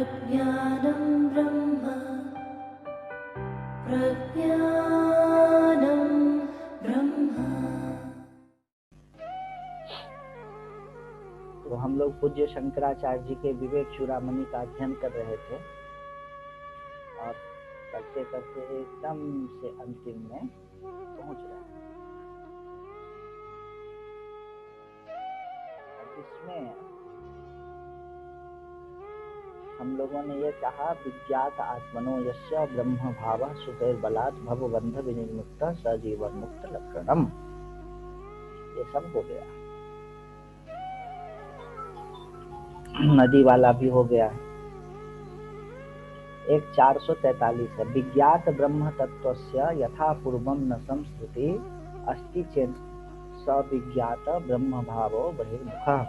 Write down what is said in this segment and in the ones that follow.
प्रज्ञानं ब्रह्म प्रज्ञानं ब्रह्म। तो हम लोग पूज्य शंकराचार्य जी के विवेक चूड़ामणि का अध्ययन कर रहे थे और करते करते एकदम से अंतिम में पहुंच रहे हैं। अब इसमें हम लोगों ने ये कहा, विज्ञात आत्मनो यस्य ब्रह्म भावः सुतेर बलात् भवबंध विनिर्मुक्त सजीवन मुक्त लक्षणम। ये सब हो गया, नदी वाला भी हो गया। एक 443 है, विज्ञात ब्रह्म तत्वस्य यथा पूर्वम न संस्कृति अस्ति चेत् स विज्ञात ब्रह्म भावो बहिर्मुखः।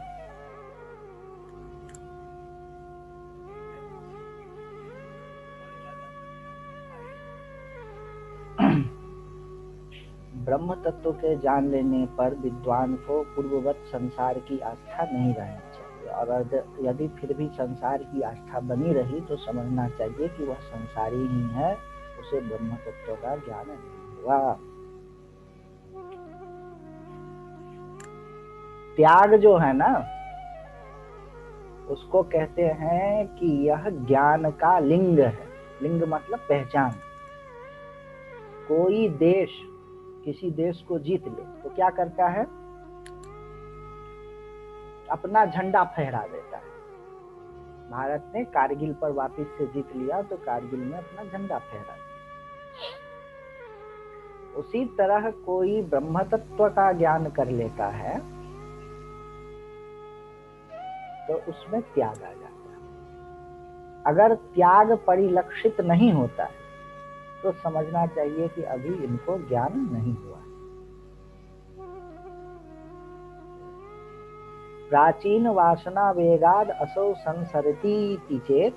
ब्रह्म तत्व के जान लेने पर विद्वान को पूर्ववत संसार की आस्था नहीं रहनी चाहिए, और यदि फिर भी संसार की आस्था बनी रही तो समझना चाहिए कि वह संसारी ही है, उसे ब्रह्म तत्व का ज्ञान नहीं हुआ। त्याग जो है ना, उसको कहते हैं कि यह ज्ञान का लिंग है। लिंग मतलब पहचान। कोई देश किसी देश को जीत ले तो क्या करता है? अपना झंडा फहरा देता है। भारत ने कारगिल पर वापस से जीत लिया तो कारगिल में अपना झंडा फहरा दिया। उसी तरह कोई ब्रह्म तत्व का ज्ञान कर लेता है तो उसमें त्याग आ जाता है। अगर त्याग परिलक्षित नहीं होता है तो समझना चाहिए कि अभी इनको ज्ञान नहीं हुआ। प्राचीन वासना वेगाद असौ संसरती चेत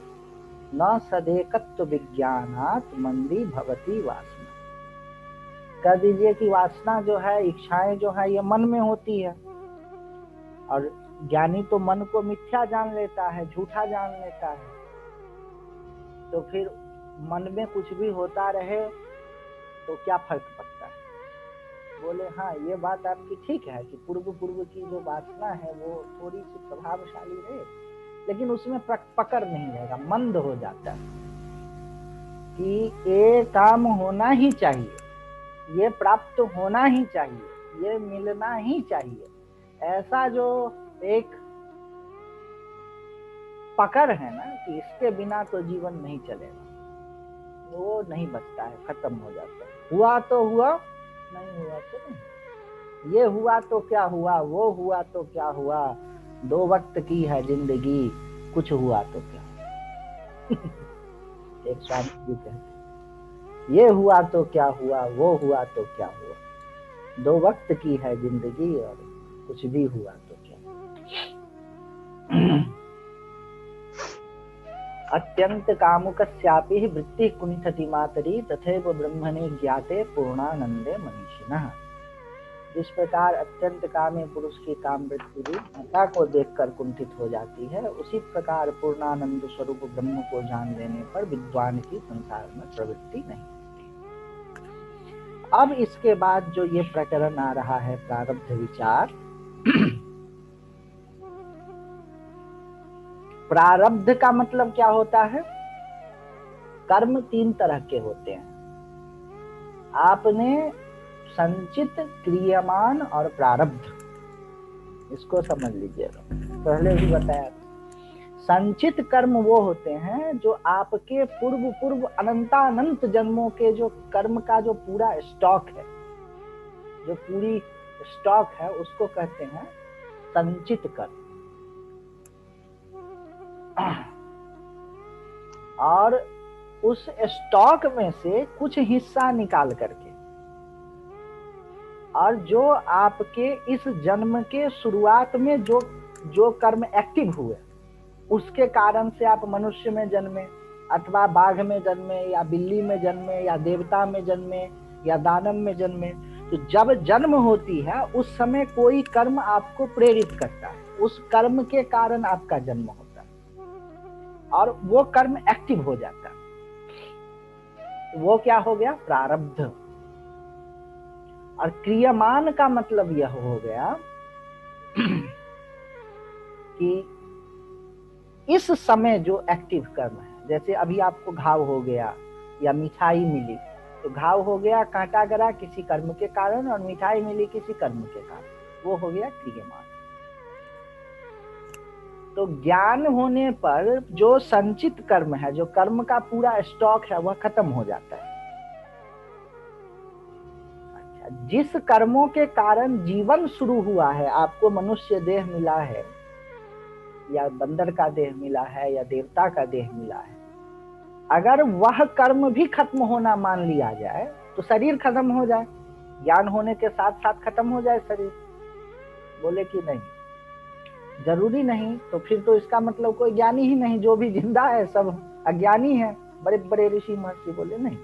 न सदेकत्व विज्ञानात् मंदी भवती वासना। कह दीजिए कि वासना जो है, इच्छाएं जो है, ये मन में होती है, और ज्ञानी तो मन को मिथ्या जान लेता है, झूठा जान लेता है। तो फिर मन में कुछ भी होता रहे तो क्या फर्क पड़ता है? बोले हाँ, ये बात आपकी ठीक है कि पूर्व की जो वासना है वो थोड़ी सी प्रभावशाली रहे, लेकिन उसमें पकड़ नहीं रहेगा, मंद हो जाता है कि ये काम होना ही चाहिए, ये प्राप्त होना ही चाहिए, ये मिलना ही चाहिए। ऐसा जो एक पकड़ है ना कि इसके बिना तो जीवन नहीं चलेगा, वो नहीं बचता है, खत्म हो जाता है। हुआ तो हुआ, नहीं हुआ तो नहीं। ये हुआ तो क्या हुआ, वो हुआ तो क्या हुआ, दो वक्त की है जिंदगी, कुछ हुआ तो क्या। एक स्वामी जी कहते, ये हुआ तो क्या हुआ, वो हुआ तो क्या हुआ, दो वक्त की है जिंदगी और कुछ भी हुआ तो क्या। अत्यंत कामुकस्यापि वृत्ति कुंठति मातरी तथैव ब्रह्मणे ज्ञाते पूर्णानंदे मनीषिणः। जिस प्रकार अत्यंत कामी पुरुष की काम वृत्ति भी माता को देखकर कुंठित हो जाती है, उसी प्रकार पूर्णानंद स्वरूप ब्रह्म को जान लेने पर विद्वान की संसार में प्रवृत्ति नहीं होती। अब इसके बाद जो ये प्रकरण आ रहा है, प्रारब्ध विचार। प्रारब्ध का मतलब क्या होता है? कर्म तीन तरह के होते हैं। आपने संचित, क्रियमान और प्रारब्ध, इसको समझ लीजिएगा। पहले भी बताया, संचित कर्म वो होते हैं जो आपके पूर्व अनंतानंत जन्मों के जो कर्म का जो पूरा स्टॉक है, जो पूरी स्टॉक है, उसको कहते हैं संचित कर्म। और उस स्टॉक में से कुछ हिस्सा निकाल करके, और जो आपके इस जन्म के शुरुआत में जो कर्म एक्टिव हुए, उसके कारण से आप मनुष्य में जन्मे, अथवा बाघ में जन्मे, या बिल्ली में जन्मे, या देवता में जन्मे, या दानव में जन्मे। तो जब जन्म होती है उस समय कोई कर्म आपको प्रेरित करता है, उस कर्म के कारण आपका जन्म होता है। और वो कर्म एक्टिव हो जाता है। वो क्या हो गया? प्रारब्ध। और क्रियमान का मतलब यह हो गया कि इस समय जो एक्टिव कर्म है, जैसे अभी आपको घाव हो गया या मिठाई मिली, तो घाव हो गया, कांटा गरा किसी कर्म के कारण, और मिठाई मिली किसी कर्म के कारण, वो हो गया क्रियमान। तो ज्ञान होने पर जो संचित कर्म है, जो कर्म का पूरा स्टॉक है, वह खत्म हो जाता है। अच्छा, जिस कर्मों के कारण जीवन शुरू हुआ है, आपको मनुष्य देह मिला है, या बंदर का देह मिला है, या देवता का देह मिला है, अगर वह कर्म भी खत्म होना मान लिया जाए तो शरीर खत्म हो जाए, ज्ञान होने के साथ साथ खत्म हो जाए शरीर। बोले कि नहीं, जरूरी नहीं। तो फिर तो इसका मतलब कोई ज्ञानी ही नहीं, जो भी जिंदा है सब अज्ञानी है। बड़े बड़े ऋषि महर्षि बोले नहीं,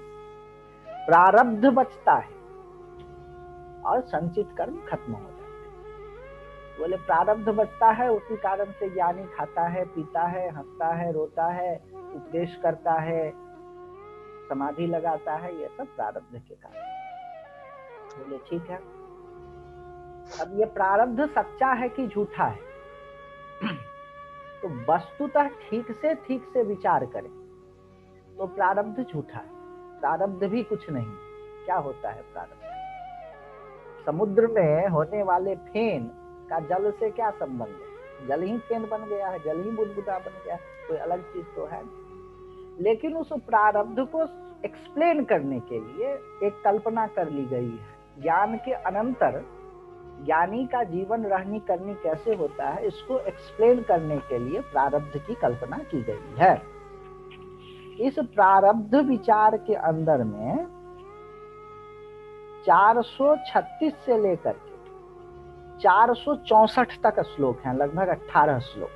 प्रारब्ध बचता है और संचित कर्म खत्म हो जाता है। बोले प्रारब्ध बचता है, उसी कारण से ज्ञानी खाता है, पीता है, हंसता है, रोता है, उपदेश करता है, समाधि लगाता है, ये सब प्रारब्ध के कारण। बोले ठीक है। अब ये प्रारब्ध सच्चा है कि झूठा है? तो वस्तुतः ठीक से विचार करें तो प्रारब्ध झूठा है। प्रारब्ध भी कुछ नहीं। क्या होता है प्रारब्ध? समुद्र में होने वाले फेन का जल से क्या संबंध है? जल ही फेन बन गया है, जल ही बुदबुदा बन गया, कोई अलग चीज तो है नहीं। लेकिन उस प्रारब्ध को एक्सप्लेन करने के लिए एक कल्पना कर ली गई है। ज्ञान के अनंतर ज्ञानी का जीवन रहनी करनी कैसे होता है, इसको एक्सप्लेन करने के लिए प्रारब्ध की कल्पना की गई है। इस प्रारब्ध विचार के अंदर में 436 से लेकर के 464 तक श्लोक हैं, लगभग 18 श्लोक।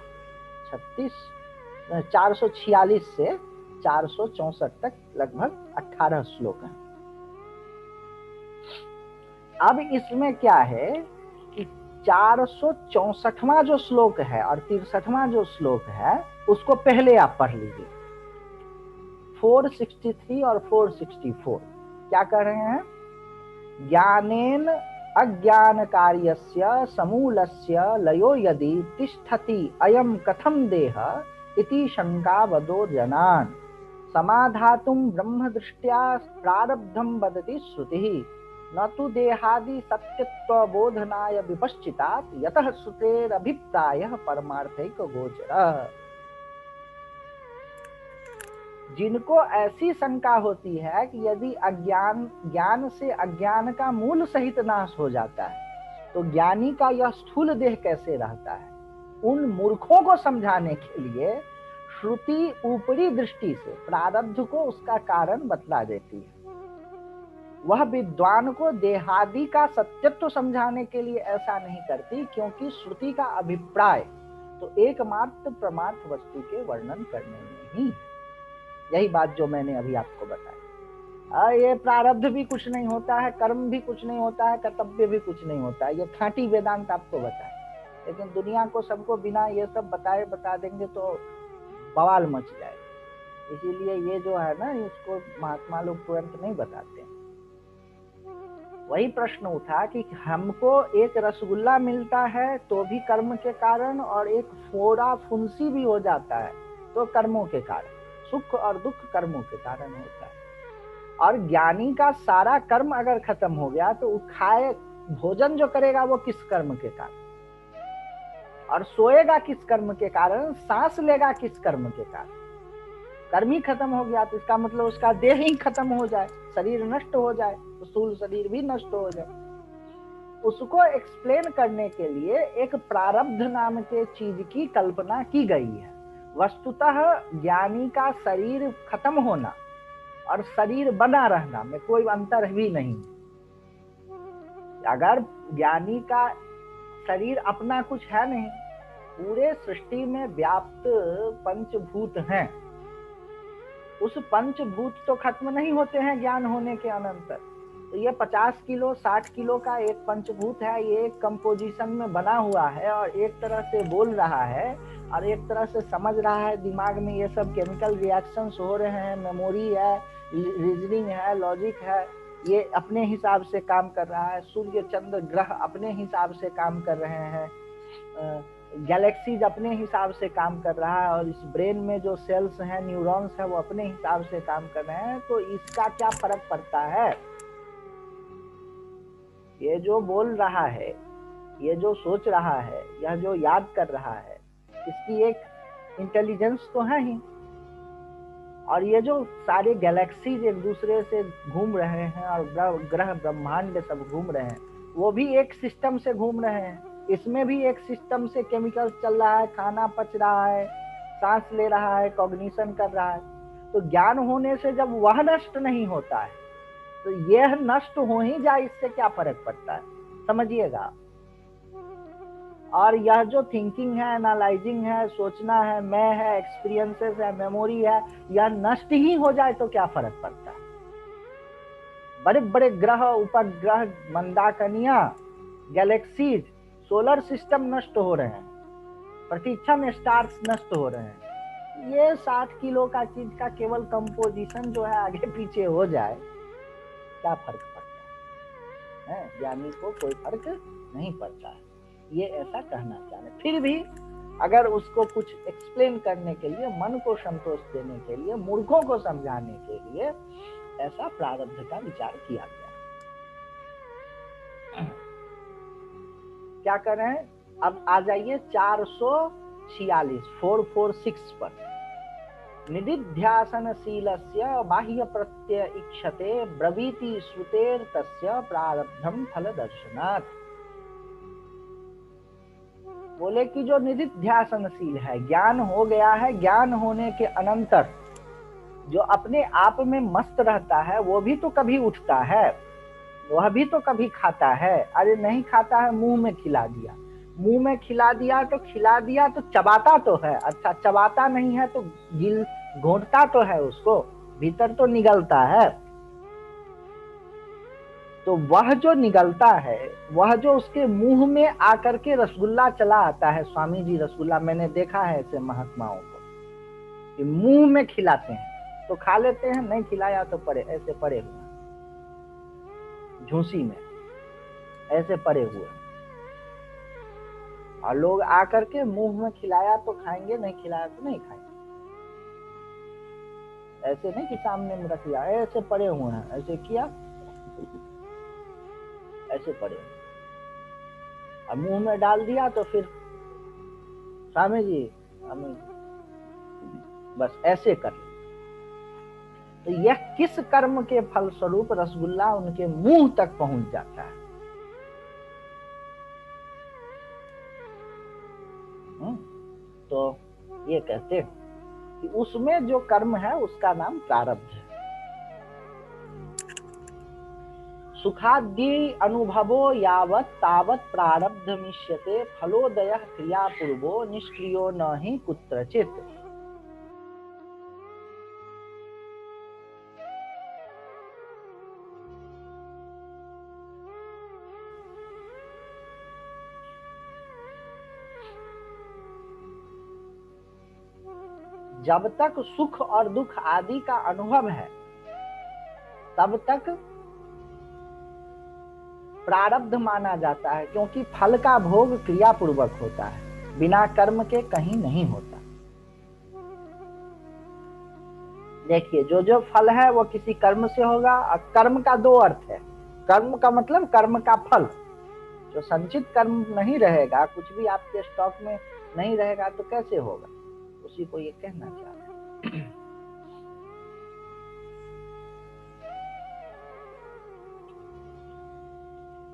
446 से 464 तक लगभग 18 श्लोक हैं। अब इसमें क्या है कि 464वां जो श्लोक है और 63वां जो श्लोक है, उसको पहले आप पढ़ लीजिए। 463 और 464 क्या कह रहे हैं? ज्ञानेन अज्ञान कार्यस्य समूलस्य लयो यदि तिष्ठति अयम कथम देह इति शंका वदो जनान् समाधातुं ब्रह्म दृष्ट्या प्रारब्धं वदति श्रुतिः न तु देहादि सत्यत्व बोधनाय विपश्चितात् यतः श्रुतेरभिप्रायः परमार्थैक गोचरः। जिनको ऐसी शंका होती है कि यदि ज्ञान से अज्ञान का मूल सहित नाश हो जाता है तो ज्ञानी का यह स्थूल देह कैसे रहता है, उन मूर्खों को समझाने के लिए श्रुति ऊपरी दृष्टि से प्रारब्ध को उसका कारण बतला देती है। वह विद्वान को देहादि का सत्यत्व समझाने के लिए ऐसा नहीं करती, क्योंकि श्रुति का अभिप्राय तो एकमात्र परमार्थ वस्तु के वर्णन करने में ही। यही बात जो मैंने अभी आपको बताई। ये प्रारब्ध भी कुछ नहीं होता है, कर्म भी कुछ नहीं होता है, कर्तव्य भी कुछ नहीं होता है, ये खांटी वेदांत आपको बताए। लेकिन दुनिया को सबको बिना ये सब बताए बता देंगे तो बवाल मच जाएगा। इसीलिए ये जो है ना, इसको महात्मा लोग तुरंत नहीं बताते। वही प्रश्न उठा कि हमको एक रसगुल्ला मिलता है तो भी कर्म के कारण, और एक फोड़ा फुंसी भी हो जाता है तो कर्मों के कारण। सुख और दुख कर्मों के कारण होता है। और ज्ञानी का सारा कर्म अगर खत्म हो गया तो खाए भोजन जो करेगा वो किस कर्म के कारण, और सोएगा किस कर्म के कारण, सांस लेगा किस कर्म के कारण। कर्म ही खत्म हो गया तो इसका मतलब उसका देह ही खत्म हो जाए, शरीर नष्ट हो जाए, तो स्थूल शरीर भी नष्ट हो जाए। उसको एक्सप्लेन करने के लिए एक प्रारब्ध नाम के चीज की कल्पना की गई है। वस्तुतः ज्ञानी का शरीर खत्म होना और शरीर बना रहना में कोई अंतर भी नहीं। अगर ज्ञानी का शरीर अपना कुछ है नहीं, पूरे सृष्टि में व्याप्त पंचभूत हैं, उस पंचभूत तो खत्म नहीं होते हैं ज्ञान होने के अनंतर। तो ये 50 किलो 60 किलो का एक पंचभूत है, ये एक कंपोजिशन में बना हुआ है और एक तरह से बोल रहा है, और एक तरह से समझ रहा है, दिमाग में ये सब केमिकल रिएक्शंस हो रहे हैं, मेमोरी है, रीजनिंग है, लॉजिक है, ये अपने हिसाब से काम कर रहा है, सूर्य चंद्र ग्रह अपने हिसाब से काम कर रहे हैं, गैलेक्सीज अपने हिसाब से काम कर रहा है, और इस ब्रेन में जो सेल्स हैं, न्यूरॉन्स हैं, वो अपने हिसाब से काम कर रहे हैं। तो इसका क्या फर्क पड़ता है? ये जो बोल रहा है, ये जो सोच रहा है, यह जो याद कर रहा है, इसकी एक इंटेलिजेंस तो है ही। और ये जो सारे गैलेक्सीज एक दूसरे से घूम रहे हैं और ग्रह ब्रह्मांड सब घूम रहे हैं, वो भी एक सिस्टम से घूम रहे हैं। इसमें भी एक सिस्टम से केमिकल चल रहा है, खाना पच रहा है, सांस ले रहा है, कॉग्निशन कर रहा है। तो ज्ञान होने से जब वह नष्ट नहीं होता है, तो यह नष्ट हो ही जाए, इससे क्या फर्क पड़ता है? समझिएगा। और यह जो थिंकिंग है, एनालाइजिंग है, सोचना है, मैं है, एक्सपीरियंसेस है, मेमोरी है, यह नष्ट ही हो जाए तो क्या फर्क पड़ता है? बड़े बड़े ग्रह, उपग्रह, मंदाकिनियां, गैलेक्सीज, सोलर सिस्टम नष्ट हो रहे हैं, प्रतीक्षण स्टार्स नष्ट हो रहे हैं। ये 60 किलो का चीज का केवल कंपोजिशन जो है आगे पीछे हो जाए, क्या फर्क पड़ता है? ज्ञानी को कोई फर्क नहीं पड़ता है, ये ऐसा कहना चाह रहे। फिर भी अगर उसको कुछ एक्सप्लेन करने के लिए, मन को संतोष देने के लिए, मूर्खों को समझाने के लिए ऐसा प्रारब्ध का विचार किया गया। क्या करें? अब आ जाइए 446 446 पर। निदिध्यासनशीलस्य बाह्य प्रत्यय इक्षते ब्रवीति श्रुतेर तस्य प्रारब्धम फल दर्शनात्। बोले कि जो निदिध्यासनशील है, ज्ञान हो गया है, ज्ञान होने के अनंतर जो अपने आप में मस्त रहता है, वो भी तो कभी उठता है, वह भी तो कभी खाता है। अरे नहीं खाता है, मुंह में खिला दिया, मुंह में खिला दिया तो खिला दिया, तो चबाता तो है। अच्छा, चबाता नहीं है तो गिल घोंटता तो है, उसको भीतर तो निगलता है। तो वह जो निगलता है, वह जो उसके मुंह में आकर के रसगुल्ला चला आता है, स्वामी जी रसगुल्ला, मैंने देखा है ऐसे महात्माओं को कि मुंह में खिलाते हैं तो खा लेते हैं, नहीं खिलाया तो पड़े ऐसे पड़े हुए, झूसी में ऐसे पड़े हुए। और लोग आकर के मुंह में खिलाया तो खाएंगे, नहीं खिलाया तो नहीं खाएंगे। ऐसे नहीं कि सामने में रख लिया, ऐसे पड़े हुए हैं, ऐसे किया, ऐसे पड़े और मुंह में डाल दिया तो फिर स्वामी जी बस ऐसे कर लिया। तो यह किस कर्म के फल स्वरूप रसगुल्ला उनके मुंह तक पहुंच जाता है? तो ये कहते हैं कि उसमें जो कर्म है उसका नाम प्रारब्ध है। सुखादि अनुभवो यावत तावत प्रारब्ध मिष्यते फलोदय क्रिया पूर्वो निष्क्रियो न ही कुत्रचित। जब तक सुख और दुख आदि का अनुभव है, तब तक प्रारब्ध माना जाता है, क्योंकि फल का भोग क्रिया पूर्वक होता है, बिना कर्म के कहीं नहीं होता। देखिए, जो जो फल है वो किसी कर्म से होगा। और कर्म का दो अर्थ है। कर्म का मतलब कर्म का फल। जो संचित कर्म नहीं रहेगा, कुछ भी आपके स्टॉक में नहीं रहेगा तो कैसे होगा, उसी को ये कहना चाह रहे हैं।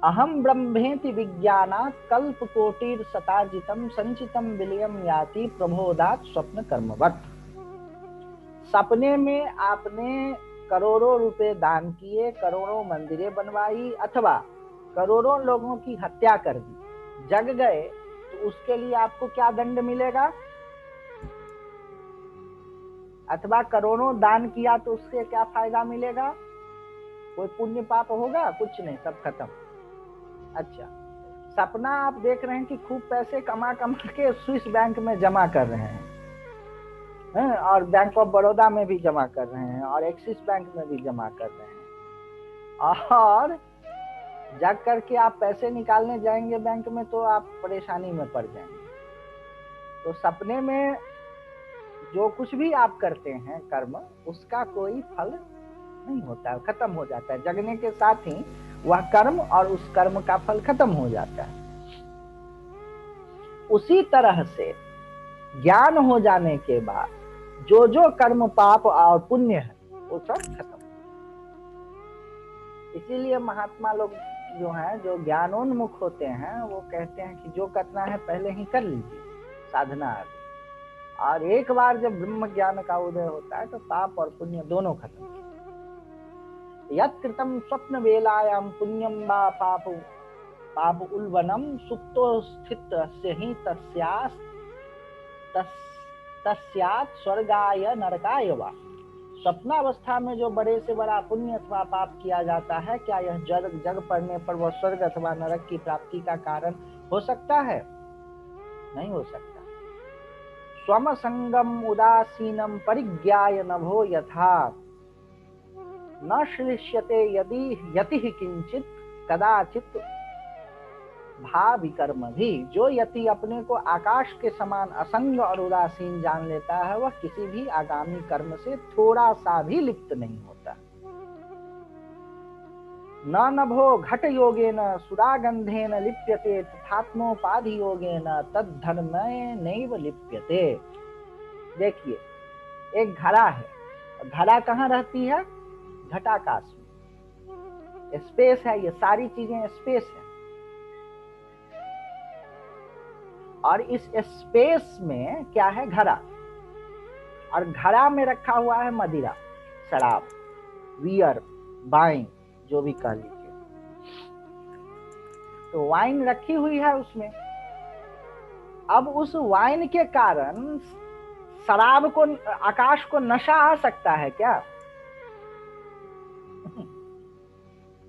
अहम ब्रह्मेति विज्ञानात् कल्प कोटिर शताजितम संचितम विलयम याति प्रबोधात् स्वप्न कर्मवत्। सपने में आपने करोड़ों रुपए दान किए, करोड़ों मंदिरें बनवाई, अथवा करोड़ों लोगों की हत्या कर दी, जग गए, तो उसके लिए आपको क्या दंड मिलेगा? अथवा करोड़ों दान किया तो उससे क्या फायदा मिलेगा? कोई पुण्य पाप होगा? कुछ नहीं, सब खत्म। अच्छा, सपना आप देख रहे हैं कि खूब पैसे कमा कमा के स्विस बैंक में जमा कर रहे हैं, और बैंक ऑफ बड़ौदा में भी जमा कर रहे हैं, और एक्सिस बैंक में भी जमा कर रहे हैं, और जग करके आप पैसे निकालने जाएंगे बैंक में तो आप परेशानी में पड़ जाएंगे। तो सपने में जो कुछ भी आप करते हैं कर्म, उसका कोई फल नहीं होता है, खत्म हो जाता है। जगने के साथ ही वह कर्म और उस कर्म का फल खत्म हो जाता है। उसी तरह से ज्ञान हो जाने के बाद जो जो कर्म पाप और पुण्य है वो सब खत्म। इसीलिए महात्मा लोग जो हैं, जो ज्ञानोन्मुख होते हैं, वो कहते हैं कि जो करना है पहले ही कर लीजिए, साधना आदि, और एक बार जब ब्रह्म ज्ञान का उदय होता है तो पाप और पुण्य दोनों खत्म। यत् कृतं स्वप्न वेलायाम पुण्यम वा पाप उल्बनम सुप्तो स्थितस्य हि तस्यात् स्वर्गाय नरकाय वा। स्वप्नावस्था में जो बड़े से बड़ा पुण्य अथवा पाप किया जाता है, क्या यह जग पड़ने पर वह स्वर्ग अथवा नरक की प्राप्ति का कारण हो सकता है? नहीं हो सकता। स्वम संगम उदासीनम परिज्ञाय नभो यथा न श्लिष्यते यदि यति किंचित कदाचित भावी कर्म भी। जो यति अपने को आकाश के समान असंग और उदासीन जान लेता है, वह किसी भी आगामी कर्म से थोड़ा सा भी लिप्त नहीं होता। न नभो घट योगेन सुरागंधेन लिप्यते तथात्मोपाधि योगेन तद्धर्मे नैव लिप्यते। देखिए, एक घड़ा है, घड़ा कहाँ रहती है? घटाकाश में, स्पेस है, ये सारी चीजें स्पेस है, और इस स्पेस में क्या है? घड़ा, और घड़ा में रखा हुआ है मदिरा, शराब, बियर, वाइन, जो भी कह लीजिए। तो वाइन रखी हुई है उसमें। अब उस वाइन के कारण शराब को, आकाश को नशा आ सकता है क्या?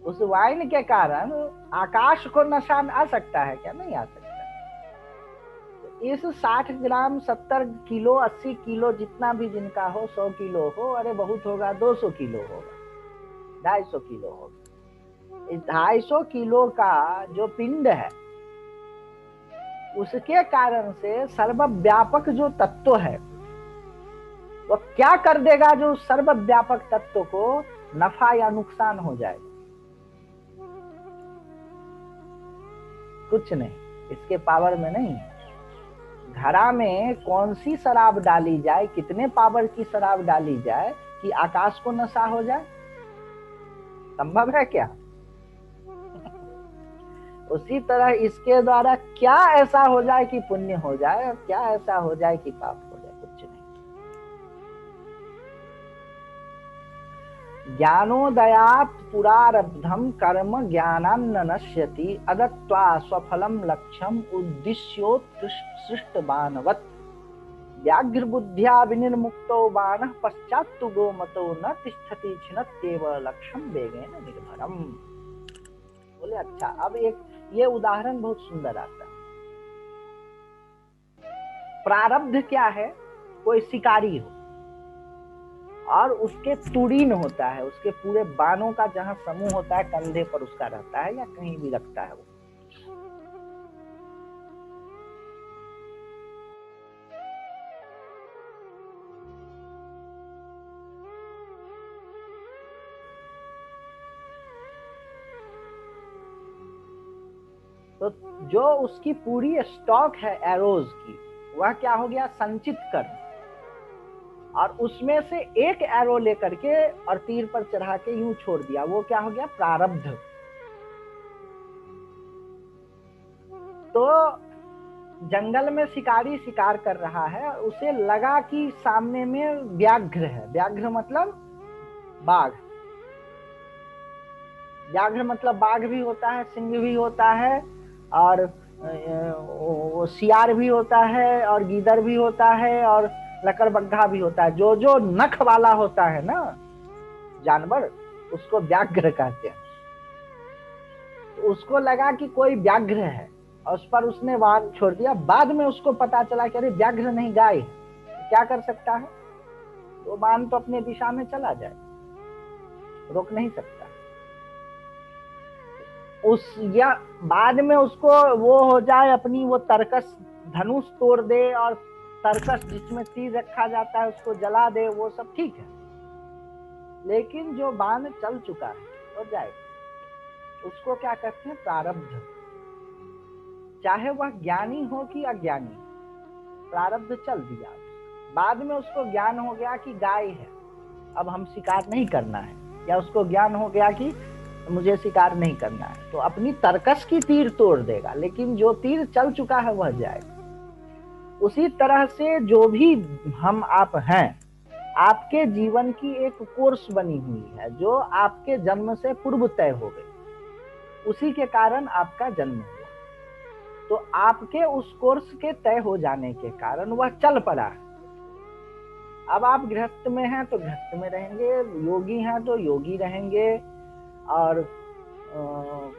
उस वाइन के कारण आकाश को नशा आ सकता है क्या? नहीं आ सकता। इस 60 ग्राम 70 किलो 80 किलो जितना भी जिनका हो, 100 किलो हो, अरे बहुत होगा 200 किलो होगा, 250 किलो होगा। इस 250 किलो का जो पिंड है, उसके कारण से सर्वव्यापक जो तत्व है, वह क्या कर देगा? जो सर्वव्यापक तत्व को नफा या नुकसान हो जाएगा? कुछ नहीं, इसके पावर में नहीं है। घड़ा में कौन सी शराब डाली जाए, कितने पावर की शराब डाली जाए कि आकाश को नशा हो जाए? संभव है क्या? उसी तरह इसके द्वारा क्या ऐसा हो जाए कि पुण्य हो जाए, और क्या ऐसा हो जाए कि पाप हो जाए? कुछ नहीं। ज्ञानोदयात् पुरारब्धम कर्म ज्ञानान्न नश्यति अदत्वा स्वफलम लक्ष्यम उद्दिश्योत्सृष्टबाणवत्। व्याघ्र बुद्ध्या विनिर्मुक्तो बाणः पश्चात्तु गोमतो न तिष्ठति छिनत्येव लक्ष्यम वेगेन निर्भरम। बोले अच्छा, अब एक ये उदाहरण बहुत सुंदर आता है। प्रारब्ध क्या है? कोई शिकारी हो और उसके तुरीन होता है, उसके पूरे बाणों का जहां समूह होता है कंधे पर उसका रहता है, या कहीं भी रखता है वो। तो जो उसकी पूरी स्टॉक है एरोज की, वह क्या हो गया? संचित कर्म। और उसमें से एक एरो लेकर के और तीर पर चढ़ा के यूं छोड़ दिया, वो क्या हो गया? प्रारब्ध। तो जंगल में शिकारी शिकार कर रहा है, उसे लगा कि सामने में व्याघ्र है। व्याघ्र मतलब बाघ। व्याघ्र मतलब बाघ भी होता है, सिंह भी होता है, और वो सियार भी होता है, और गीदड़ भी होता है, और लकड़बग्घा भी होता है। जो जो नख वाला होता है ना जानवर, उसको व्याघ्र कहते हैं। तो उसको लगा कि कोई व्याघ्र है, और उस पर उसने बाण छोड़ दिया। बाद में उसको पता चला कि अरे व्याघ्र नहीं गाय है, क्या कर सकता है, वो बाण तो अपने दिशा में चला जाए, रोक नहीं सकता। उस या बाद में उसको वो हो जाए, अपनी वो तरकस धनुष तोड़ दे और तरकस जिसमें तीर रखा जाता है उसको जला दे, वो सब ठीक है, लेकिन जो बाण चल चुका है वो जाएगा। उसको क्या कहते हैं, प्रारब्ध। चाहे वह ज्ञानी हो कि अज्ञानी, प्रारब्ध चल दिया। बाद में उसको ज्ञान हो गया कि गाय है, अब हम शिकार नहीं करना है, या उसको ज्ञान हो गया कि मुझे शिकार नहीं करना है, तो अपनी तरकस की तीर तोड़ देगा, लेकिन जो तीर चल चुका है वह जाएगा। उसी तरह से जो भी हम आप हैं, आपके जीवन की एक कोर्स बनी हुई है जो आपके जन्म से पूर्व तय हो गई, उसी के कारण आपका जन्म हुआ। तो आपके उस कोर्स के तय हो जाने के कारण वह चल पड़ा। अब आप गृहस्थ में हैं तो गृहस्थ में रहेंगे, योगी हैं तो योगी रहेंगे, और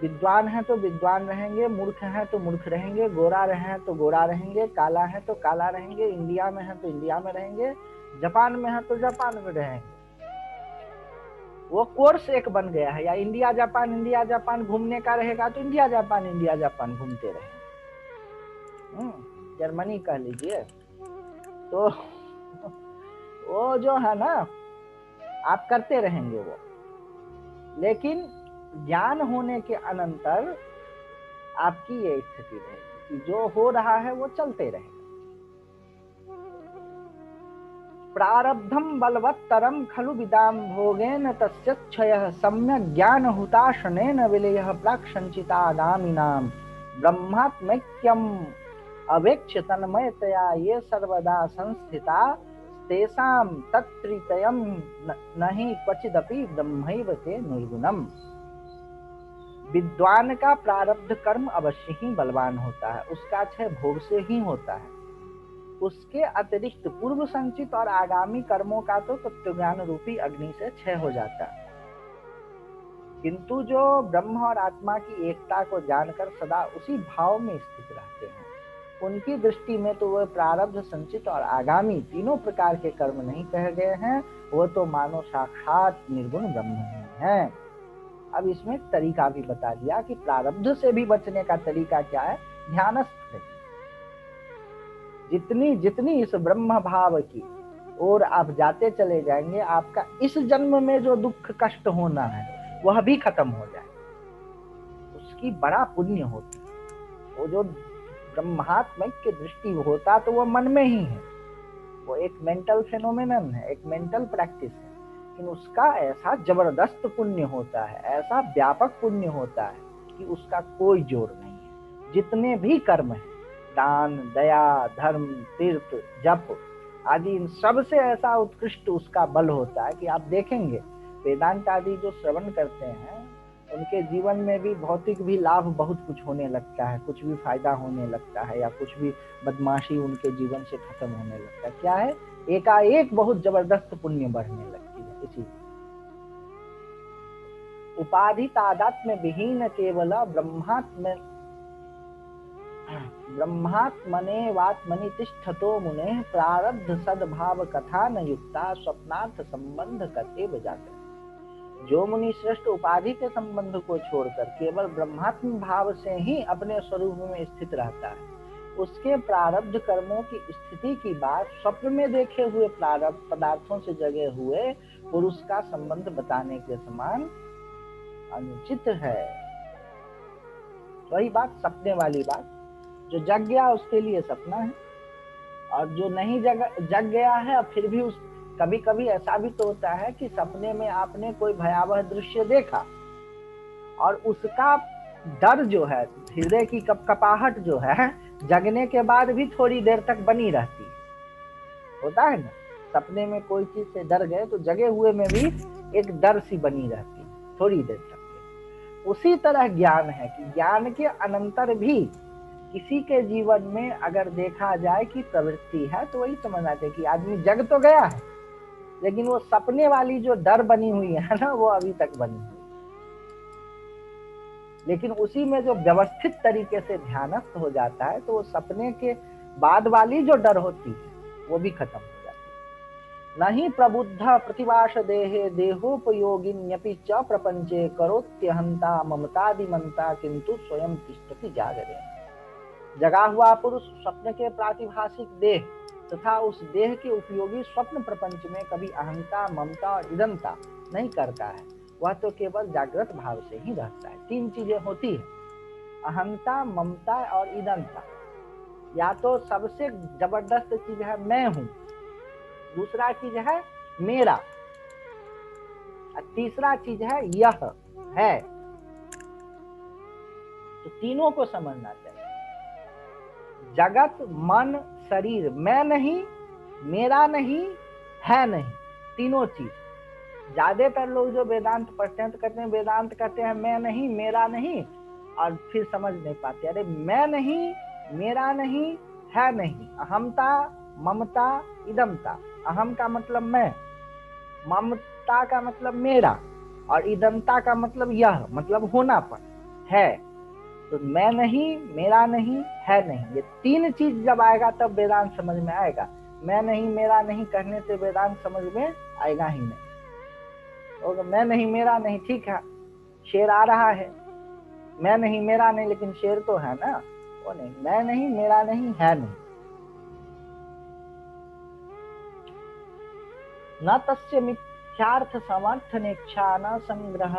विद्वान हैं तो विद्वान रहेंगे, मूर्ख हैं तो मूर्ख रहेंगे, गोरा हैं तो गोरा रहेंगे, काला है तो काला रहेंगे, इंडिया में हैं तो इंडिया में रहेंगे, जापान में हैं तो जापान में रहेंगे। वो कोर्स एक बन गया है। या इंडिया जापान घूमने का रहेगा तो इंडिया जापान घूमते रहेंगे। जर्मनी कह लीजिए, तो वो जो है ना, आप करते रहेंगे वो, लेकिन ज्ञान होने के अनंतर आपकी ये स्थिति रहेगी कि जो हो रहा है वो चलते रहेगा। प्रारब्धम बलवत्तरम खलु विदाम भोगेन तस्य क्षयः सम्यक् ज्ञान हुताशनेन विलयः प्राक् संचितागामिनां ब्रह्मात्मैक्यम अवेक्ष्य तन्मयतया ये सर्वदा संस्थिता तेषां तत्त्रितयं नहि क्वचिदपि ब्रह्मैव ते निर्गुणम्। विद्वान का प्रारब्ध कर्म अवश्य ही बलवान होता है, उसका क्षय भोग से ही होता है। उसके अतिरिक्त पूर्व संचित और आगामी कर्मों का तो तत्वज्ञान रूपी अग्नि से क्षय हो जाता है। किंतु जो ब्रह्म और आत्मा की एकता को जानकर सदा उसी भाव में स्थित रहते हैं, उनकी दृष्टि में तो वह प्रारब्ध, संचित और आगामी तीनों प्रकार के कर्म नहीं कहे गए हैं, वो तो मानो साक्षात निर्गुण ब्रह्म ही है। अब इसमें एक तरीका भी बता दिया कि प्रारब्ध से भी बचने का तरीका क्या है, ध्यानस्थ है। जितनी जितनी इस ब्रह्म भाव की ओर आप जाते चले जाएंगे, आपका इस जन्म में जो दुख कष्ट होना है वह भी खत्म हो जाए, उसकी बड़ा पुण्य होती है। वो जो ब्रह्मात्मक की दृष्टि होता तो वो मन में ही है, वो एक मेंटल फेनोमेनन है, एक मेंटल प्रैक्टिस है, लेकिन उसका ऐसा जबरदस्त पुण्य होता है, ऐसा व्यापक पुण्य होता है कि उसका कोई जोड़ नहीं है। जितने भी कर्म है, दान, दया, धर्म, तीर्थ, जप आदि, इन सब से ऐसा उत्कृष्ट उसका बल होता है कि आप देखेंगे वेदांत आदि जो श्रवण करते हैं उनके जीवन में भी भौतिक भी लाभ बहुत कुछ होने लगता है, कुछ भी फायदा होने लगता है, या कुछ भी बदमाशी उनके जीवन से खत्म होने लगता है। क्या है, एकाएक बहुत जबरदस्त पुण्य बढ़ने लगती है। इसी उपाधि तादात्म्य विहीन केवल ब्रह्मात्मनेवात्मनि तिष्ठतो मुने प्रारब्ध सद्भाव कथा न युक्ता स्वप्नार्थ संबंध कथेव जाकर। जो मुनि श्रेष्ठ उपाधि के संबंध को छोड़कर केवल ब्रह्मात्म भाव से ही अपने स्वरूप में स्थित रहता है, उसके प्रारब्ध कर्मों की स्थिति की बात स्वप्न में देखे हुए प्रारब्ध पदार्थों से जगे हुए पुरुष का संबंध बताने के समान अनुचित है। वही बात, सपने वाली बात, जो जग गया उसके लिए सपना है, और जो नहीं जग गया है फिर भी उस कभी कभी ऐसा भी तो होता है कि सपने में आपने कोई भयावह दृश्य देखा और उसका डर जो है, हृदय की कपकपाहट जो है, जगने के बाद भी थोड़ी देर तक बनी रहती है। होता है ना, सपने में कोई चीज से डर गए तो जगे हुए में भी एक डर सी बनी रहती है थोड़ी देर तक। उसी तरह ज्ञान है कि ज्ञान के अनंतर भी किसी के जीवन में अगर देखा जाए कि प्रवृत्ति है तो वही समझना चाहिए कि आदमी जग तो गया है, लेकिन वो सपने वाली जो डर बनी हुई है ना, वो अभी तक बनी हुई। लेकिन उसी में जो व्यवस्थित तरीके से ध्यानस्थ हो जाता है तो वो सपने के बाद वाली जो डर होती है वो भी खत्म हो जाती है। नहीं प्रबुद्ध प्रतिभाष देहे देहोपयोगिन्यपि च प्रपंचे करोत्यहंता ममतादिमंता किंतु स्वयं तिष्ठति जागरे। जगा हुआ पुरुष स्वप्न के प्रातिभाषिक देह तथा उस देह के उपयोगी स्वप्न प्रपंच में कभी अहंता ममता और इदंता नहीं करता है, वह तो केवल जागृत भाव से ही रहता है। तीन चीजें होती है, अहंता ममता और इदंता। या तो सबसे जबरदस्त चीज है मैं हूं, दूसरा चीज है मेरा, और तीसरा चीज है यह है। तो तीनों को समझना चाहिए। जगत मन शरीर मैं नहीं, मेरा नहीं, है नहीं, तीनों चीज। ज्यादातर लोग जो वेदांत पढ़ते हैं तो कहते हैं, वेदांत कहते हैं मैं नहीं मेरा नहीं, और फिर समझ नहीं पाते। अरे मैं नहीं मेरा नहीं है नहीं, अहमता ममता इदमता। अहम का मतलब मैं, ममता का मतलब मेरा, और इदमता का मतलब यह, मतलब होनापन है। तो मैं नहीं मेरा नहीं है नहीं, ये तीन चीज जब आएगा तब वेदांत समझ में आएगा। मैं नहीं मेरा नहीं कहने से वेदांत समझ में आएगा ही नहीं। तो मैं नहीं मेरा नहीं, ठीक है शेर आ रहा है, मैं नहीं मेरा नहीं, लेकिन शेर तो है ना, वो नहीं। मैं नहीं मेरा नहीं है नहीं। न तस्य मिथ्यार्थ समर्थनेच्छा न संग्रह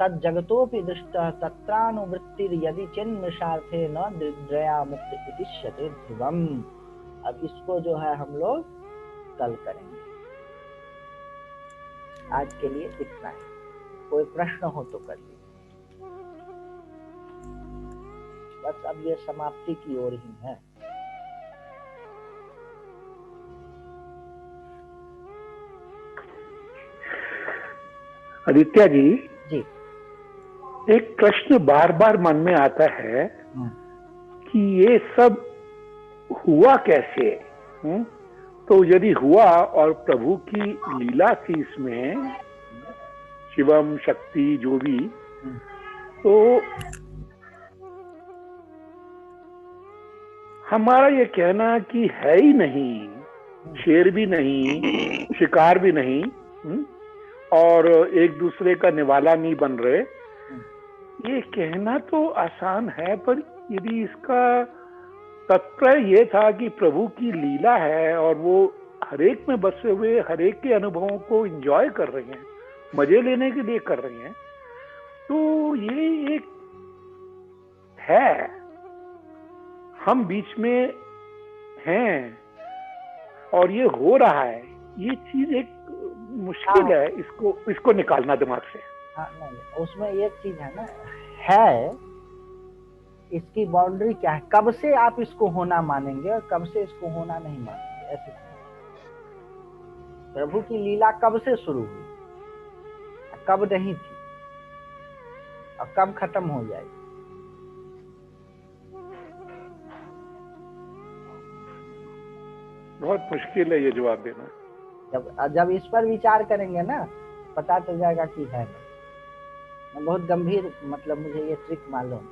तज्जगतोपि दृष्टः तत्रानुवृत्तिर्यदि चिन्मृषार्थे न दृया मुक्त इतिष्यते ध्रुवम्। अब इसको जो है हम लोग कल करेंगे। आज के लिए इतना ही। कोई प्रश्न हो तो कर लीजिए। बस अब ये समाप्ति की ओर ही है। आदित्य जी, एक प्रश्न बार बार मन में आता है कि ये सब हुआ कैसे? तो यदि हुआ और प्रभु की लीला थी इसमें, शिवम शक्ति जो भी, तो हमारा ये कहना कि है ही नहीं, शेर भी नहीं, शिकार भी नहीं, और एक दूसरे का निवाला नहीं बन रहे, ये कहना तो आसान है, पर यदि इसका तात्पर्य ये था कि प्रभु की लीला है और वो हरेक में बसे हुए हरेक के अनुभवों को एंजॉय कर रहे हैं, मजे लेने के लिए कर रहे हैं, तो ये एक है, हम बीच में हैं और ये हो रहा है, ये चीज एक मुश्किल है इसको निकालना दिमाग से। हाँ नहीं, उसमें एक चीज है ना, है इसकी बाउंड्री क्या है, कब से आप इसको होना मानेंगे और कब से इसको होना नहीं मानेंगे, ऐसे प्रभु की लीला कब से शुरू हुई, कब नहीं थी और कब खत्म हो जाएगी। बहुत मुश्किल है ये जवाब देना। जब इस पर विचार करेंगे ना पता चल जाएगा कि है नहीं। बहुत गंभीर, मतलब मुझे ये ट्रिक मालूम।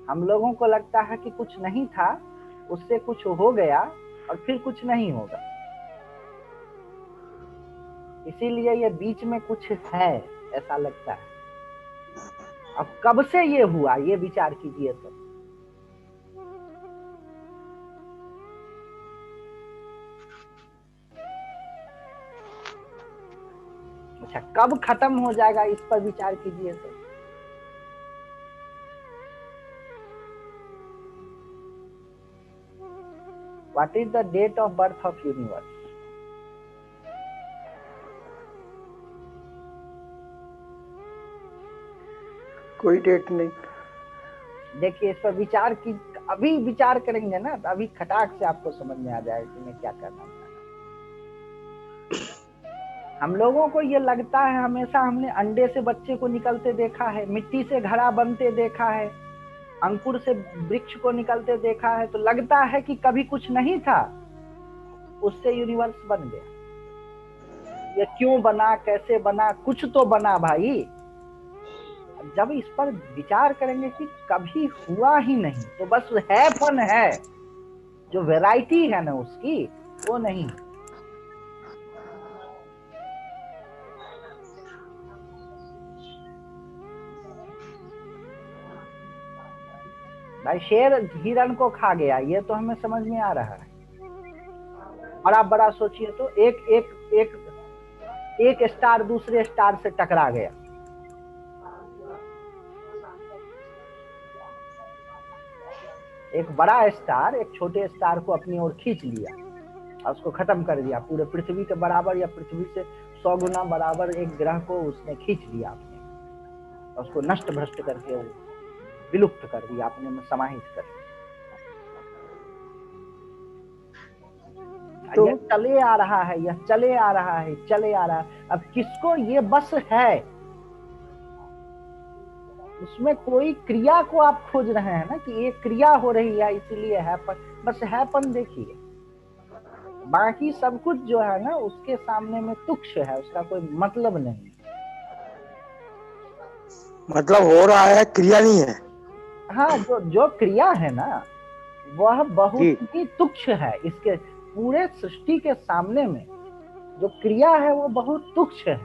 हम लोगों को लगता है कि कुछ नहीं था, उससे कुछ हो गया और फिर कुछ नहीं होगा, इसीलिए ये बीच में कुछ है ऐसा लगता है। अब कब से ये हुआ ये विचार कीजिए तो। अच्छा, कब खत्म हो जाएगा इस पर विचार कीजिए तो। What is the date of birth of universe? कोई डेट नहीं। देखिए इस पर विचार की, अभी विचार करेंगे ना तो अभी खटाक से आपको समझ में आ जाएगा कि मैं क्या करना चाह रहा हूं। हम लोगों को ये लगता है, हमेशा हमने अंडे से बच्चे को निकलते देखा है, मिट्टी से घड़ा बनते देखा है, अंकुर से वृक्ष को निकलते देखा है, तो लगता है कि कभी कुछ नहीं था, उससे यूनिवर्स बन गया। ये क्यों बना, कैसे बना, कुछ तो बना भाई। जब इस पर विचार करेंगे कि कभी हुआ ही नहीं, तो बस हैपन है, जो वैरायटी है ना उसकी, वो नहीं। भाई शेर हिरण को खा गया, ये तो हमें समझ में आ रहा है। और आप बड़ा सोचिए तो एक एक एक एक स्टार दूसरे स्टार से टकरा गया, एक बड़ा स्टार एक छोटे स्टार को अपनी ओर खींच लिया और उसको खत्म कर दिया। पूरे पृथ्वी के बराबर या पृथ्वी से 100 गुना बराबर एक ग्रह को उसने खींच लिया अपने, और उसको नष्ट भ्रष्ट करके विलुप्त कर दिया, अपने में समाहित कर दिया। तो यह चले आ रहा है, यह चले आ रहा है, चले आ रहा है। अब किसको ये बस है, उसमें कोई क्रिया को आप खोज रहे हैं ना, कि एक क्रिया हो रही है इसीलिए हैपन, बस हैपन देखिए। बाकी सब कुछ जो है ना उसके सामने में तुच्छ है, उसका कोई मतलब नहीं। मतलब हो रहा है, क्रिया नहीं है। हाँ, जो क्रिया है ना वह जी बहुत ही तुच्छ है, इसके पूरे सृष्टि के सामने में जो क्रिया है वो बहुत तुच्छ है।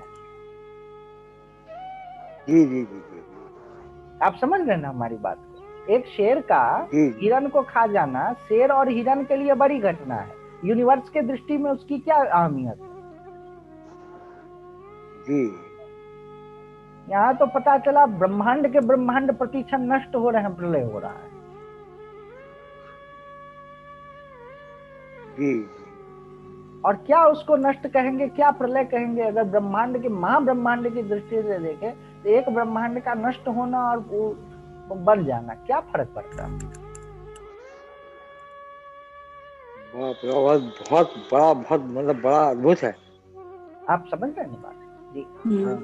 जी जी जी जी आप समझ रहे हैं ना हमारी बात को? एक शेर का जी हिरन को खा जाना शेर और हिरन के लिए बड़ी घटना है, यूनिवर्स के दृष्टि में उसकी क्या अहमियत है। जी। यहाँ तो पता चला ब्रह्मांड के ब्रह्मांड प्रतिक्षण नष्ट हो रहे हैं, प्रलय हो रहा है। जी। और क्या उसको नष्ट कहेंगे, क्या प्रलय कहेंगे? अगर ब्रह्मांड के महाब्रह्मांड की दृष्टि से देखें तो एक ब्रह्मांड का नष्ट होना और बन जाना क्या फर्क पड़ता है? बहुत बहुत बड़ा, बहुत मतलब बड़ा अद्भुत है। आप समझ रहे हैं बात जी? हाँ।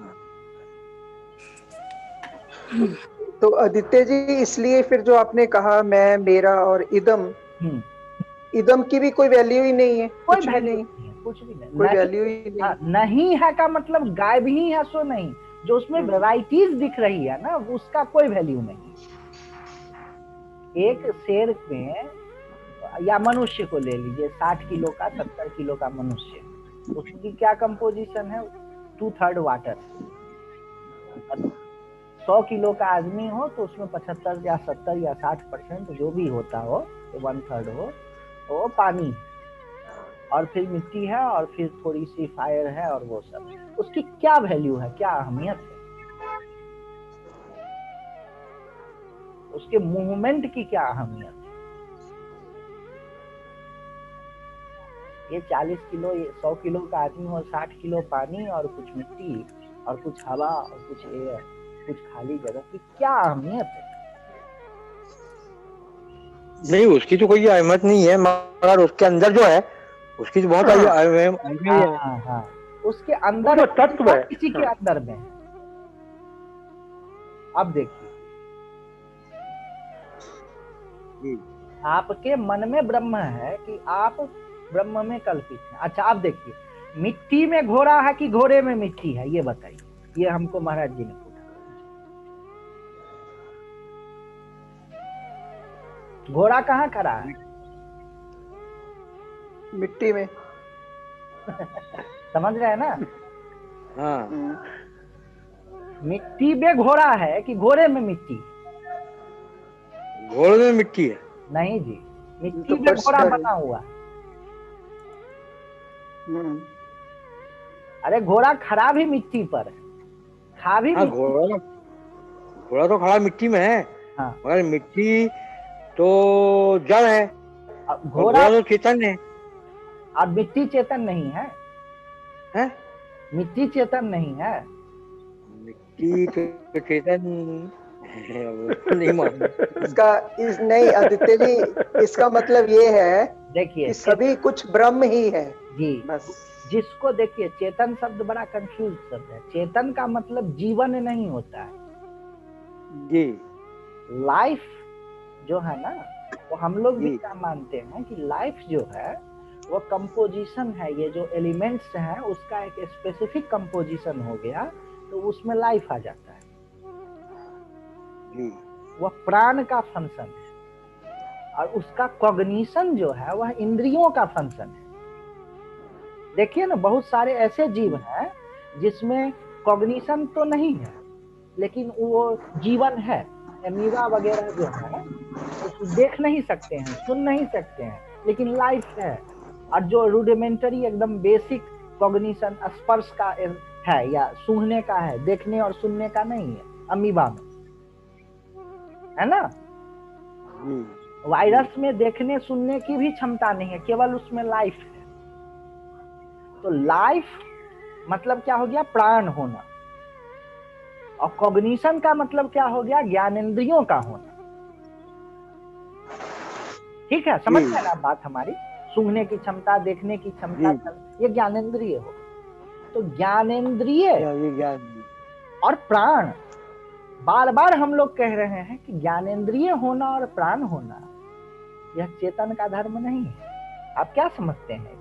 तो आदित्य जी, इसलिए फिर जो आपने कहा मैं, मेरा और इदम, इदम की भी कोई वैल्यू ही नहीं है, कोई कुछ भी वैल्यू नहीं, नहीं है, कुछ भी नहीं, कोई वैल्यू ही नहीं। नहीं है का मतलब गायब ही है सो नहीं, जो उसमें वैरायटीज दिख रही है ना उसका कोई वैल्यू नहीं। एक शेर में या मनुष्य को ले लीजिए, 60 किलो का 70 किलो का मनुष्य, उसकी क्या कंपोजिशन है? 2/3 वाटर। 100 किलो का आदमी हो तो उसमें 75 या 70 या 60% जो भी होता हो, 1/3 हो, वो पानी है, और फिर मिट्टी है, और फिर थोड़ी सी फायर है, और वो सब। उसकी क्या वैल्यू है, क्या अहमियत है? उसके मूवमेंट की क्या अहमियत है? ये 40 किलो, ये 100 किलो का आदमी और 60 किलो पानी और कुछ मिट्टी और कुछ हवा और कुछ एयर, कुछ खाली जगह की क्या अहमियत है? नहीं, उसकी तो कोई अहमियत नहीं है, मगर उसके अंदर जो है उसकी तो बहुत अहमियत है। हाँ, उसके अंदर तत्व है, किसी के अंदर में है। अब देखिए, आपके मन में ब्रह्म है कि आप ब्रह्म में कल्पित हैं। अच्छा, आप देखिए, मिट्टी में घोड़ा है कि घोड़े में मिट्टी है, ये बताइए। ये हमको महाराज जी ने पूछा। घोड़ा कहाँ खड़ा है? मिट्टी में। समझ रहे हैं ना? हाँ। मिट्टी में घोड़ा है कि घोड़े में मिट्टी? घोड़े में मिट्टी है। नहीं जी, मिट्टी तो में घोड़ा बना हुआ है। अरे घोड़ा खड़ा भी मिट्टी पर है, खा भी हाँ, मिट्टी। घोड़ा तो खड़ा मिट्टी में है। हाँ, मगर मिट्टी तो जड़ है, घोड़ा तो चेतन है। और मिट्टी चेतन नहीं है, हैं? मिट्टी चेतन नहीं है। मिट्टी तो चेतन नहीं मालूम। नहीं आदित्य जी, इसका मतलब ये है देखिए कि सभी कुछ ब्रह्म ही है जी। बस। जिसको देखिए, चेतन शब्द बड़ा कंफ्यूज शब्द है। चेतन का मतलब जीवन नहीं होता है जी। लाइफ जो है ना, वो हम लोग भी जी। क्या मानते हैं कि लाइफ जो है वो कंपोजिशन है। ये जो एलिमेंट्स हैं उसका एक स्पेसिफिक कंपोजिशन हो गया तो उसमें लाइफ आ जाता है। जी वह प्राण का फंक्शन है, और उसका कॉग्निशन जो है वह इंद्रियों का फंक्शन है। देखिए ना, बहुत सारे ऐसे जीव हैं जिसमें कॉग्निशन तो नहीं है, लेकिन वो जीवन है। एमीबा वगैरह जो है उसको देख नहीं सकते हैं, सुन नहीं सकते हैं, लेकिन लाइफ है। और जो रूडिमेंटरी एकदम बेसिक कॉग्निशन स्पर्श का है या सूंघने का है, देखने और सुनने का नहीं है अमीबा में, है ना। वायरस में देखने सुनने की भी क्षमता नहीं है, केवल उसमें लाइफ है। तो लाइफ मतलब क्या हो गया? प्राण होना। और कॉग्निशन का मतलब क्या हो गया? ज्ञानेंद्रियों का होना। ठीक है, समझ में ना बात हमारी? सूंघने की क्षमता, देखने की क्षमता, ये ज्ञानेंद्रिय हो। तो ज्ञानेंद्रिय और प्राण, बार बार हम लोग कह रहे हैं कि ज्ञानेंद्रिय होना और प्राण होना यह चेतन का धर्म नहीं है। आप क्या समझते हैं?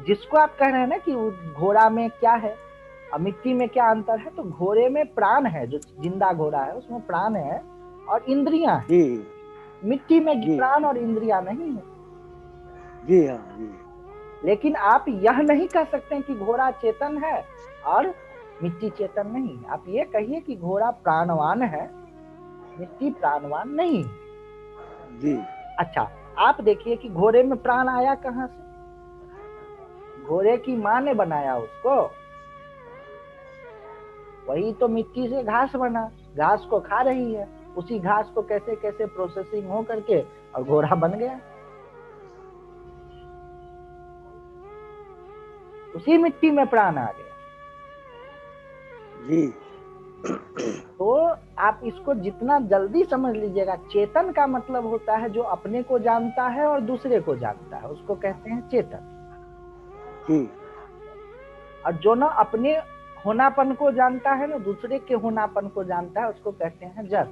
जिसको आप कह रहे हैं ना कि घोड़ा में क्या है और मिट्टी में क्या अंतर है, तो घोड़े में प्राण है, जो जिंदा घोड़ा है उसमें प्राण है और इंद्रियां हैं। मिट्टी में प्राण और इंद्रियां नहीं है। जी हाँ जी। लेकिन आप यह नहीं कह सकते कि घोड़ा चेतन है और मिट्टी चेतन नहीं है। आप ये कहिए कि घोड़ा प्राणवान है, मिट्टी प्राणवान नहीं है। जी। अच्छा, आप देखिए कि घोड़े में प्राण आया कहां से? घोड़े की माँ ने बनाया उसको। वही तो मिट्टी से घास बना, घास को खा रही है, उसी घास को कैसे कैसे प्रोसेसिंग हो करके और घोड़ा बन गया। उसी मिट्टी में प्राण आ गया। जी। तो आप इसको जितना जल्दी समझ लीजिएगा, चेतन का मतलब होता है जो अपने को जानता है और दूसरे को जानता है, उसको कहते हैं चेतन। और जो ना अपने होनापन को जानता है ना दूसरे के होनापन को जानता है, उसको कहते हैं जड़।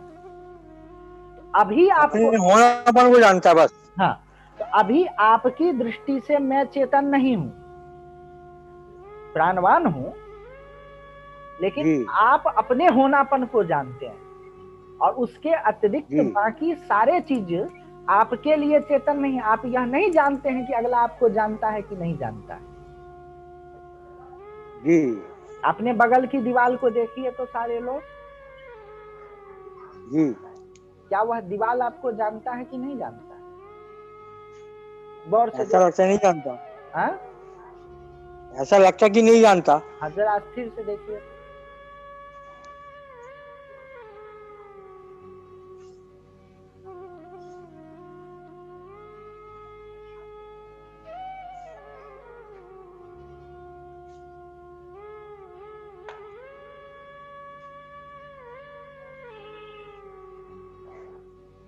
अभी आपको होनापन को जानता है बस। हाँ, तो अभी आपकी दृष्टि से मैं चेतन नहीं हूं, प्राणवान हूं, लेकिन आप अपने होनापन को जानते हैं और उसके अतिरिक्त बाकी सारे चीज आपके लिए चेतन नहीं। आप यह नहीं जानते हैं कि अगला आपको जानता है कि नहीं जानता है। जी। अपने बगल की दीवार को देखिए तो सारे लोग, जी, क्या वह दीवार आपको जानता है कि नहीं जानता है? गौर से ऐसा लगता नहीं जानता। हाँ, ऐसा लगता कि नहीं जानता। हाँ, जरा स्थिर से देखिए।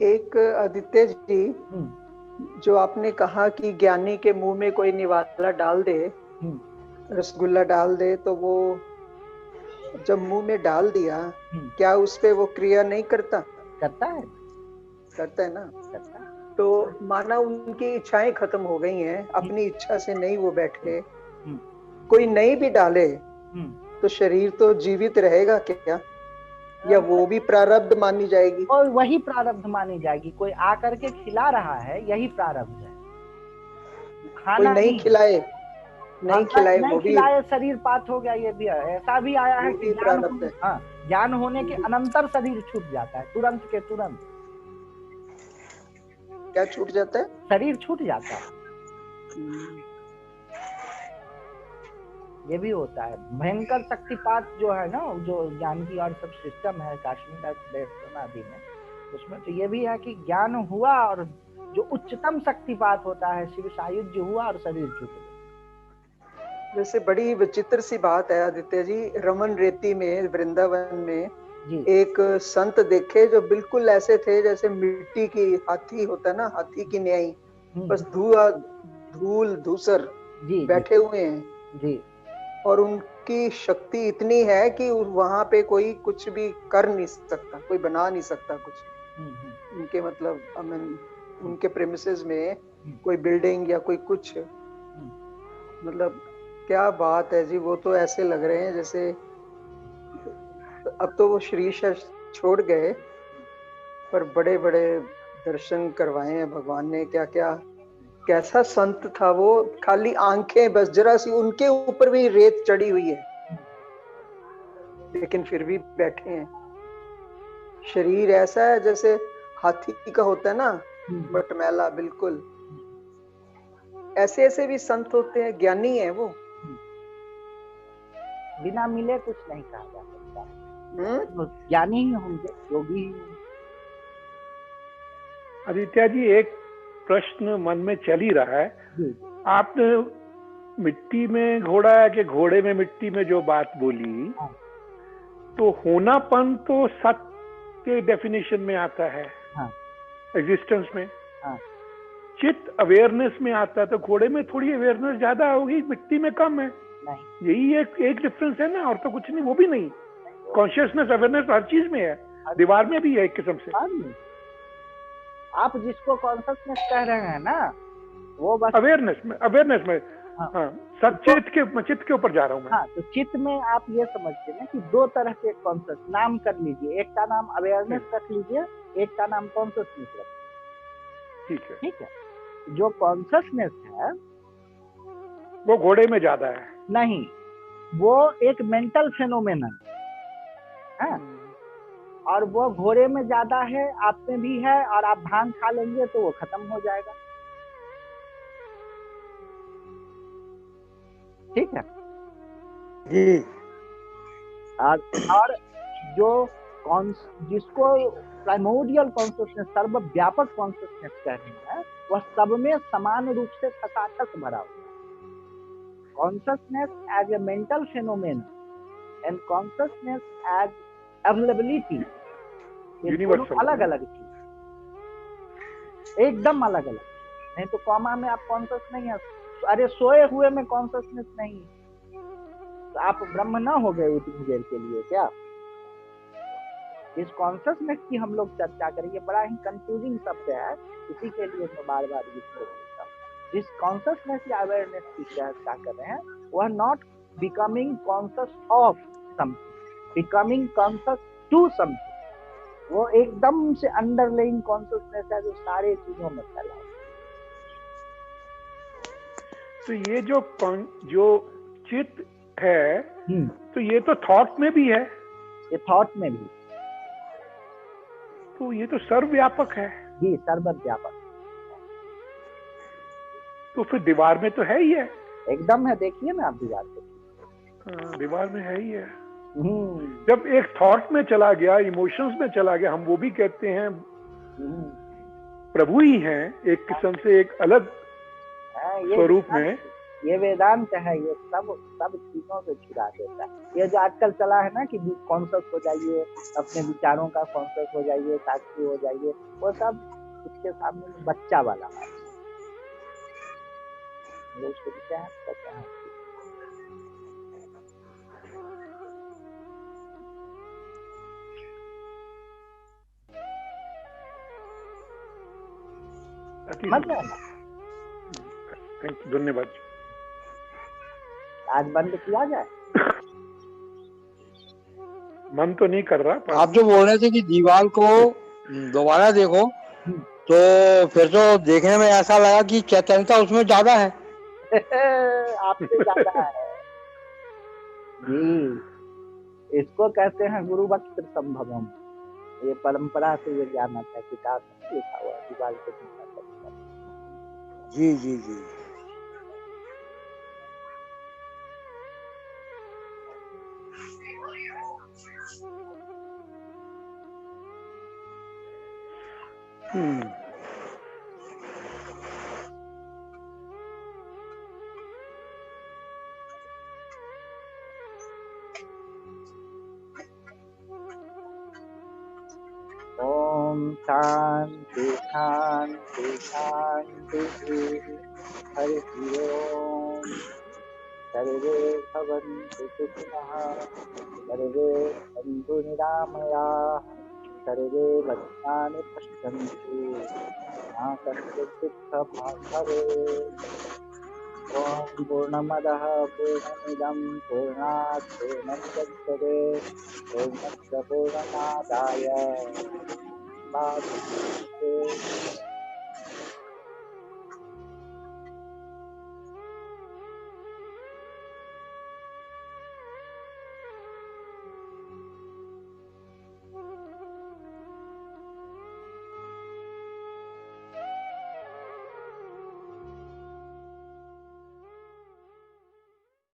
एक आदित्य जी, जो आपने कहा कि ज्ञानी के मुंह में कोई निवाला डाल दे, रसगुल्ला डाल दे, तो वो जब मुंह में डाल दिया, क्या उस पे वो क्रिया नहीं करता? करता है, करता है ना। करता है। तो माना उनकी इच्छाएं खत्म हो गई हैं, अपनी इच्छा से नहीं वो बैठे, कोई नहीं भी डाले तो शरीर तो जीवित रहेगा क्या? या वो भी प्रारब्ध मानी जाएगी? और वही प्रारब्ध मानी जाएगी। कोई आकर के खिला रहा है, यही प्रारब्ध है। खाना कोई नहीं खिलाए, नहीं खिलाए, नहीं वो भी खिलाए, शरीर पात हो गया, ये भी है। ऐसा भी आया है कि प्रारब्ध है। हाँ, ज्ञान होने के अनंतर शरीर छूट जाता है, तुरंत के तुरंत। क्या छूट जाता है? शरीर छूट जाता है। ये भी होता है। भयंकर शक्तिपात जो है ना, जो ज्ञान की और सब सिस्टम है काश्मीर आदि में, उसमें तो ये भी है कि ज्ञान हुआ और जो उच्चतम शक्तिपात होता है, शिव सायुज्य हुआ और शरीर छूट गया। जैसे बड़ी विचित्र सी बात है आदित्य जी, रमन रेती में वृंदावन में एक संत देखे जो बिल्कुल ऐसे थे जैसे मिट्टी की, हाथी होता है ना, हाथी की न्यायी, बस धूल धूसर बैठे हुए हैं जी। और उनकी शक्ति इतनी है कि वहां पे कोई कुछ भी कर नहीं सकता, कोई बना नहीं सकता कुछ। उनके मतलब उनके प्रेमिसेस में कोई बिल्डिंग या कोई कुछ, मतलब क्या बात है जी। वो तो ऐसे लग रहे हैं जैसे अब तो वो शरीर छोड़ गए, पर बड़े बड़े दर्शन करवाए हैं भगवान ने। क्या क्या, कैसा संत था वो। खाली आंखें बस जरा सी, उनके ऊपर भी रेत चढ़ी हुई है, लेकिन फिर भी बैठे हैं। शरीर ऐसा है जैसे हाथी का होता है ना, मटमैला बिल्कुल। ऐसे ऐसे भी संत होते हैं, ज्ञानी है वो। बिना मिले कुछ नहीं कहा जा सकता, तो ज्ञानी ही होंगे, योगी ही होंगे। आदित्य जी, एक प्रश्न मन में चल ही रहा है। आपने मिट्टी में घोड़ा है कि घोड़े में मिट्टी में जो बात बोली, तो होनापन तो सत्य के डेफिनेशन में आता है, एग्जिस्टेंस में। चित्त अवेयरनेस में आता है, तो घोड़े में थोड़ी अवेयरनेस ज्यादा होगी, मिट्टी में कम है। यही एक डिफरेंस है ना, और तो कुछ नहीं। वो भी नहीं, कॉन्शियसनेस अवेयरनेस हर चीज में है, दीवार में भी है एक किस्म से। आप जिसको कॉन्शियसनेस कह रहे हैं ना, वो बस अवेयरनेस में चित्त के ऊपर जा रहा हूँ मैं। हाँ, तो चित्त में आप ये समझते हैं कि दो तरह के कॉन्शियस नाम कर लीजिए, एक का नाम अवेयरनेस रख लीजिए, एक का नाम कॉन्शियसनेस रख लीजिए। ठीक है। जो कॉन्शियसनेस है वो घोड़े में ज्यादा है नहीं, वो एक मेंटल फेनोमेनन है, और वो घोड़े में ज्यादा है, आप में भी है, और आप भांग खा लेंगे तो वो खत्म हो जाएगा। ठीक है जी। और जो जिसको प्राइमोडियल कॉन्शियसनेस, सर्वव्यापक कॉन्शियसनेस कह रहे हैं, वह सब में समान रूप से खचाखच भरा हुआ है। Consciousness as a mental phenomenon and consciousness as availability, अलग अलग चीज, एकदम अलग अलग। नहीं तो कॉमा में आप कॉन्शियस नहीं है, अरे सोए हुए में कॉन्शियसनेस नहीं, तो आप ब्रह्म ना हो गए उतनी देर के लिए क्या? इस कॉन्शियसनेस की हम लोग चर्चा करेंगे, बड़ा ही कंफ्यूजिंग शब्द है, इसी के लिए मैं बार बार जिस कॉन्शियसनेस या अवेयरनेस की चर्चा कर रहे हैं, वह not becoming conscious of something, becoming conscious to something. वो एकदम से अंडरलाइंग कॉन्शियसनेस है जो सारे चीजों में फैला है। तो ये जो चित्त है, तो ये तो थॉट में भी है, ये थॉट में भी, तो ये तो सर्वव्यापक है जी, सर्वव्यापक। तो फिर दीवार में तो है ही है, एकदम है। देखिए ना आप दीवार पे, दीवार में है ही है। जब एक थॉट में चला गया, इमोशंस में चला गया, हम वो भी कहते हैं प्रभु ही हैं, एक किस्म से एक अलग स्वरूप में। ये वेदांत है, ये सब चीजों से छुड़ा देता है। ये जो आजकल चला है ना कि कॉन्शियस हो जाइए, अपने विचारों का कॉन्शियस हो जाइए, साक्षी हो जाइए, वो सब उसके सामने बच्चा वाला है। उसको क्या है? धन्यवाद। आज बंद किया जाए? मन तो नहीं कर रहा। आप जो बोल रहे थे कि दीवार को दोबारा देखो, तो फिर तो देखने में ऐसा लगा कि चैतन्यता उसमें ज्यादा है। आपसे ज्यादा है जी। इसको कहते हैं गुरु वक्त्र संभवम। ये परंपरा से ये ज्ञान आता है, किताब में लिखा हुआ है, दीवार पे जी जी जी। ओम शांति शांति शांति। हरि ओम। सर्वे भवन्तु सुखिनः, सर्वे सन्तु निरामयाः, सर्वे भद्राणि पश्यन्तु, मा कश्चित् दुःखभाग् भवेत्। ओम पूर्णमदः पूर्णमिदं पूर्णात् पूर्णमुदच्यते पूर्णस्य पूर्णमादाय पूर्णमेवावशिष्यते